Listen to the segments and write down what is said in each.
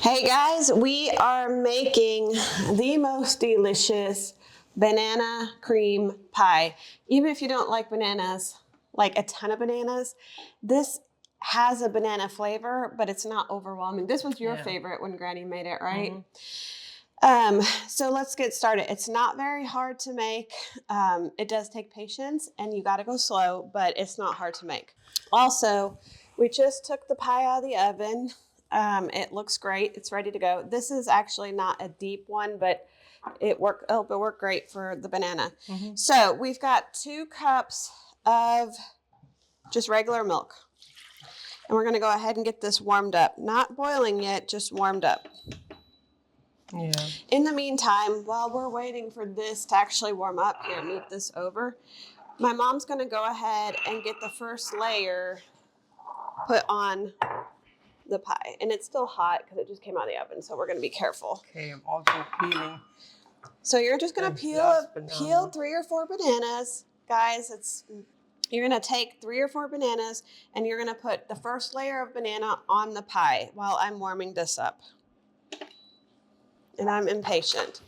Hey guys, we are making the most delicious banana cream pie. Even if you don't like bananas, like a ton of bananas, this has a banana flavor, but it's not overwhelming. This was your favorite when Granny made it, right? Mm-hmm. So let's get started. It's not very hard to make. It does take patience and you got to go slow, but it's not hard to make. Also, we just took the pie out of the oven. It looks great. It's ready to go. This is actually not a deep one, but it worked great for the banana. Mm-hmm. So we've got 2 cups of just regular milk. And we're going to go ahead and get this warmed up. Not boiling yet, just warmed up. Yeah. In the meantime, while we're waiting for this to actually warm up, here, move this over. My mom's going to go ahead and get the first layer put on the pie, and it's still hot because it just came out of the oven, so we're going to be careful. Okay, I'm also peeling. So you're just going to peel 3 or 4 bananas, guys. You're going to take 3 or 4 bananas, and you're going to put the first layer of banana on the pie while I'm warming this up. And I'm impatient.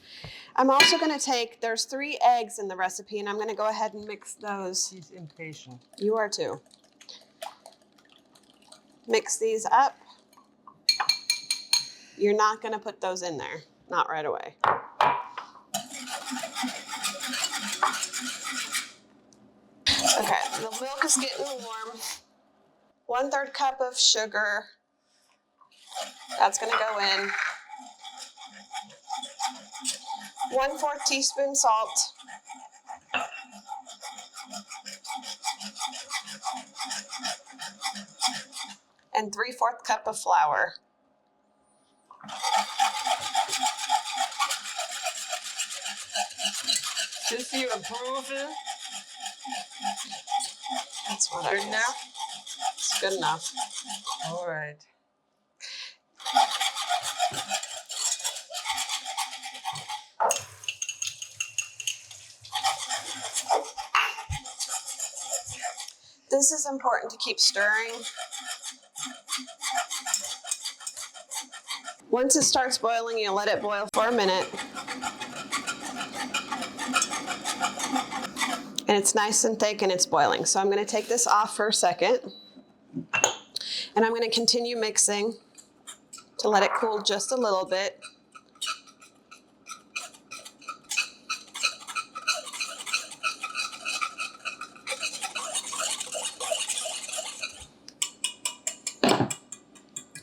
I'm also going to take, there's 3 eggs in the recipe, and I'm going to go ahead and mix those. She's impatient. You are too. Mix these up. You're not going to put those in there. Not right away. Okay, the milk is getting warm. 1/3 cup of sugar. That's going to go in. 1/4 teaspoon salt. And 3/4 cup of flour. Just you approving? That's what good enough? It's good enough. All right. This is important to keep stirring. Once it starts boiling, you let it boil for a minute. And it's nice and thick and it's boiling. So I'm going to take this off for a second. And I'm going to continue mixing to let it cool just a little bit.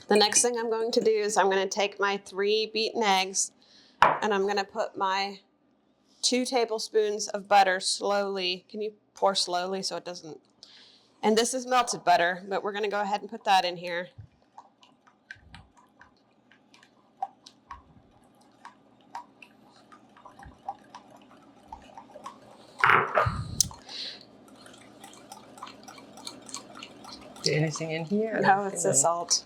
The next thing I'm going to do is I'm going to take my 3 beaten eggs and I'm going to put my 2 tablespoons of butter slowly. Can you pour slowly so it doesn't? And this is melted butter, but we're going to go ahead and put that in here. Is there anything in here? No, it's the salt.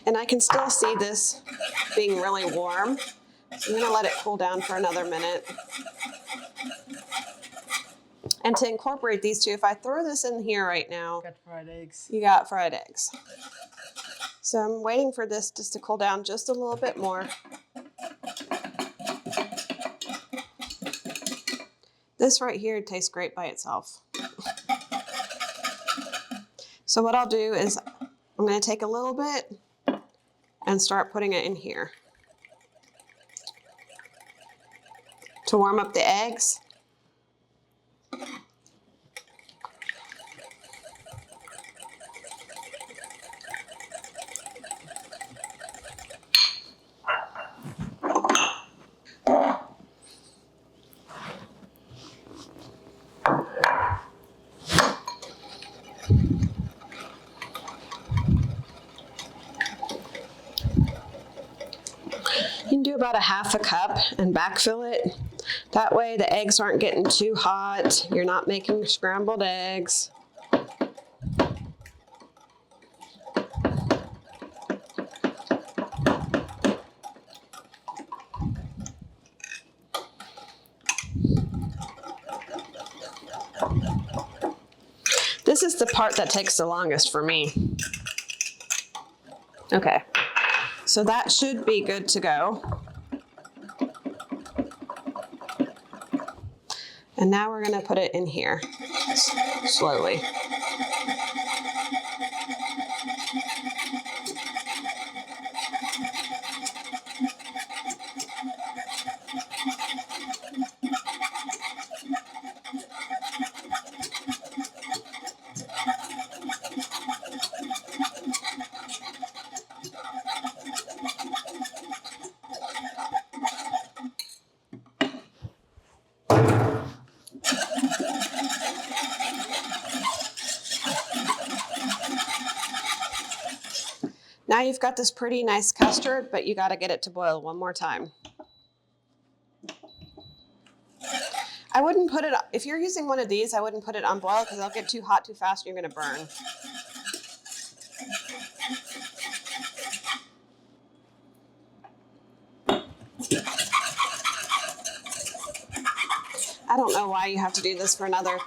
And I can still see this being really warm. So I'm going to let it cool down for another minute. And to incorporate these 2, if I throw this in here right now, got fried eggs. You got fried eggs. So I'm waiting for this just to cool down just a little bit more. This right here tastes great by itself. So what I'll do is I'm going to take a little bit and start putting it in here to warm up the eggs. You can do about 1/2 cup and backfill it. That way the eggs aren't getting too hot. You're not making scrambled eggs. This is the part that takes the longest for me. Okay. So that should be good to go. And now we're gonna put it in here slowly. Now you've got this pretty nice custard, but you got to get it to boil one more time. I wouldn't put it, if you're using one of these, I wouldn't put it on boil because it'll get too hot too fast and you're going to burn. I don't know why you have to do this for another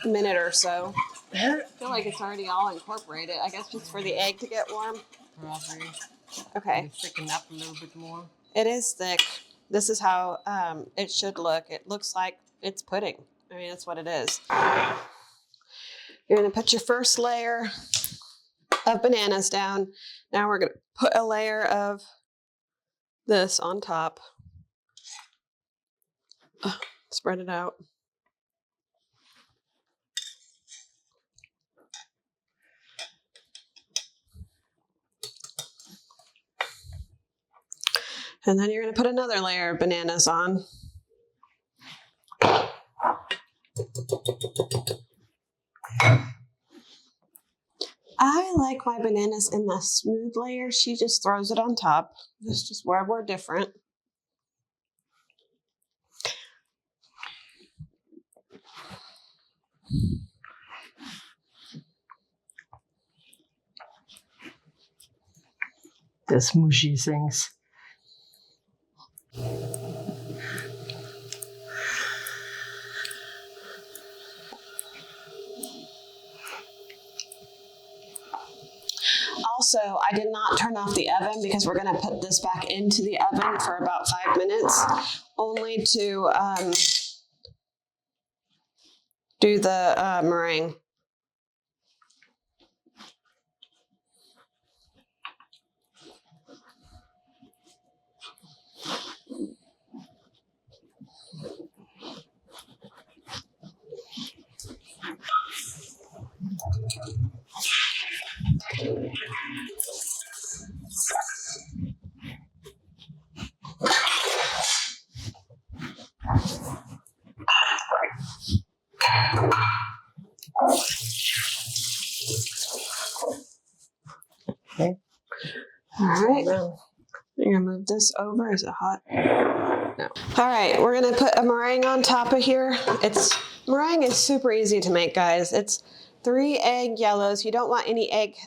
minute or so. I feel like it's already all incorporated. I guess just for the egg to get warm. Probably. Okay. Thicken up a little bit more. It is thick. This is how it should look. It looks like it's pudding. I mean, that's what it is. You're going to put your first layer of bananas down. Now we're going to put a layer of this on top. Spread it out. And then you're going to put another layer of bananas on. I like my bananas in the smooth layer. She just throws it on top. That's just where we're different. The smooshy things. Also, I did not turn off the oven because we're going to put this back into the oven for about 5 minutes, only to do the meringue. Okay. All right. You're gonna move this over. Is it hot? No. All right, we're gonna put a meringue on top of here. Meringue is super easy to make, guys. It's 3 egg yellows. You don't want any egg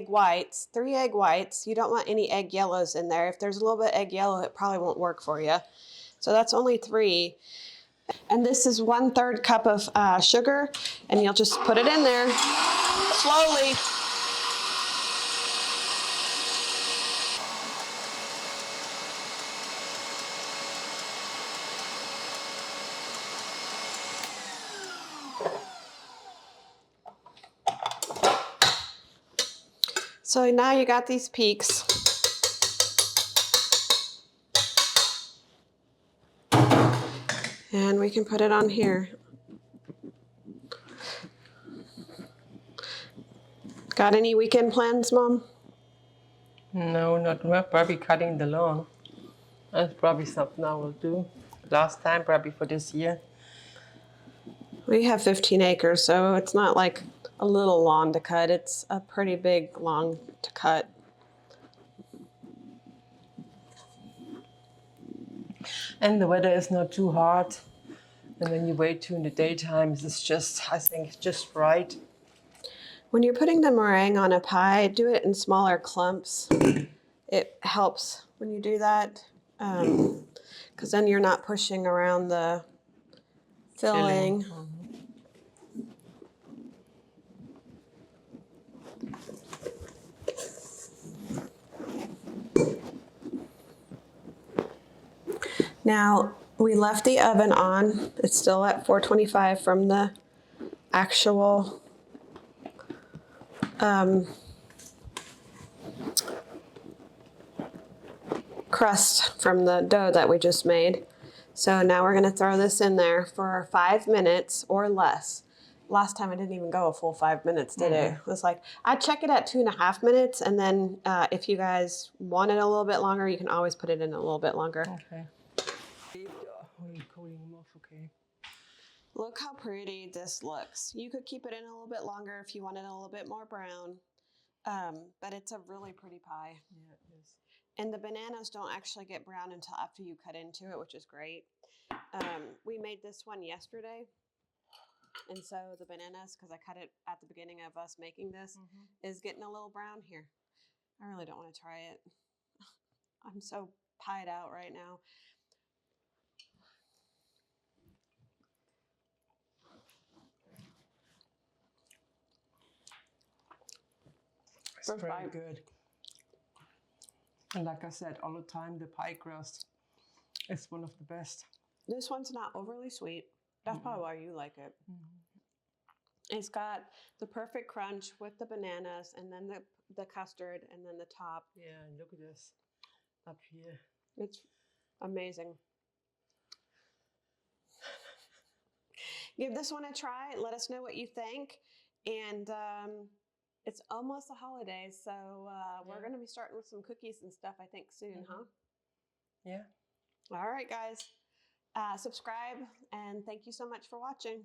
whites. 3 egg whites. You don't want any egg yellows in there. If there's a little bit of egg yellow, it probably won't work for you. So that's only 3. And this is 1/3 cup of sugar, and you'll just put it in there slowly. So now you got these peaks. And we can put it on here. Got any weekend plans, Mom? No, not much. Probably cutting the lawn. That's probably something I will do. Last time, probably for this year. We have 15 acres, so it's not like a little lawn to cut. It's a pretty big lawn to cut. And the weather is not too hot. And when you wait too in the daytime, it's just, I think, just right. When you're putting the meringue on a pie, do it in smaller clumps. It helps when you do that, because then you're not pushing around the filling. Now, we left the oven on. It's still at 425 from the actual crust from the dough that we just made. So now we're gonna throw this in there for 5 minutes or less. Last time I didn't even go a full 5 minutes, did it? It was like, I'd check it at 2.5 minutes, and then if you guys want it a little bit longer, you can always put it in a little bit longer. Okay. Cooling them off, okay. Look how pretty this looks. You could keep it in a little bit longer if you wanted a little bit more brown, but it's a really pretty pie. Yeah, it is. And the bananas don't actually get brown until after you cut into it, which is great. We made this one yesterday, and so the bananas, because I cut it at the beginning of us making this, is getting a little brown here. I really don't want to try it. I'm so pied out right now. It's very good. And like I said, all the time, the pie crust is one of the best. This one's not overly sweet. That's probably why you like it. It's got the perfect crunch with the bananas, and then the custard, and then the top. Yeah, and look at this up here. It's amazing. Give this one a try. Let us know what you think. And it's almost the holidays, so we're going to be starting with some cookies and stuff, I think, soon, huh? Yeah. All right, guys. Subscribe, and thank you so much for watching.